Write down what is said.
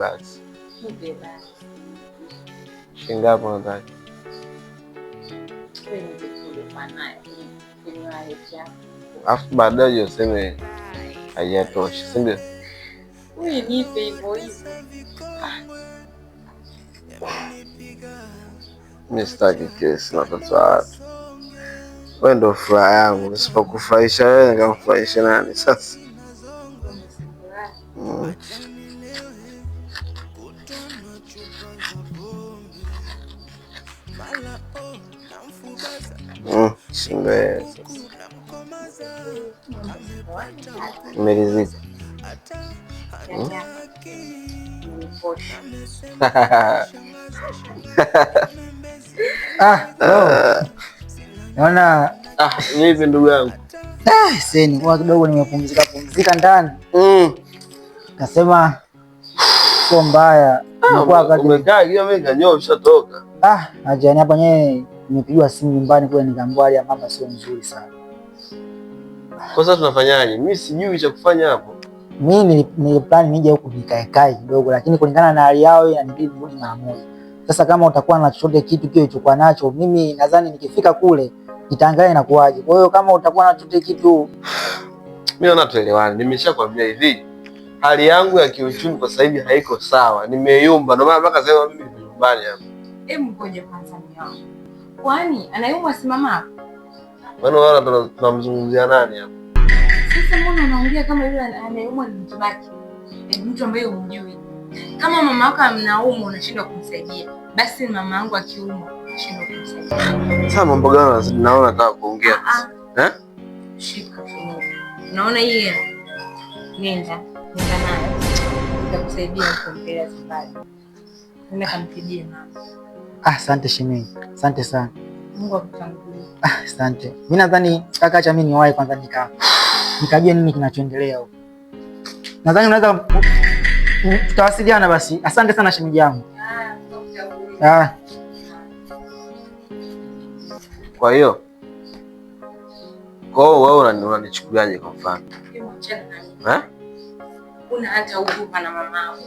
basi. Nipe basi. Shilingi ngapi unataka? Wewe ndio fanaye. Afu baadaye useme haijatosha, si ndio? Wewe nipe hivyo hivyo. Mimi sitaki kesi na watoto wa watu. Wewe ndio furaha yangu, nisipokufurahisha wewe nikamfurahisha nani sasa? Shinde nimeridhika. Naona Vipi ndugu yangu? Seni kwa kidogo nimepumzika ndani. Nasema sio mbaya. Umekaa hiyo mimi kanyoa ushatoka. Ajani hapa nyewe nimepigiwa simu nyumbani kule nikaambiwa ya mama sio nzuri sana. Kwa sasa tunafanyaje? Mimi sijui cha kufanya hapo. Mimi niliplan nije huku nikae kidogo, lakini kulingana na hali yao inabidi nirudi mara moja. Sasa kama utakuwa na chochote kitu kile ulichokuwa nacho, mimi nadhani nikifika kule nitaangalia inakuaje. Kwa hiyo kama utakuwa na chochote kitu, mimi naona tuelewane. Nimeshakwambia hivi, hali yangu ya kiuchumi kwa sasa hivi haiko sawa. Nimeyumba, ndio maana mpaka sasa mimi nipo nyumbani hapa. Hebu ngoja kwanza mimi. Kwani anayumwa si mama hapo? Wala tunamzungumzia nani hapa? Sasa mbona unaongea kama yule anayumwa ni mtu wake? Mtu ambaye humjui. Kama mama yako anaumwa unashindwa kumsaidia, basi mama yangu akiumwa unashindwa kumsaidia. Sasa mambo gani naona nataka kuongea? Shika fungu. Naona hii nenda nayo. Nitakusaidia kumpeleka safari. Nenda kamtibie mama. Asante shemeji. Asante sana. Mungu akutangulie. Asante. Mimi nadhani kaka, acha mimi niwahi kwanza nikajue nini kinachoendelea huko. Nadhani unaweza tutawasiliana basi. Asante sana shemeji yangu. Kwa hiyo wewe unanichukuliaje kwa mfano? Una hata huruma na mama yako.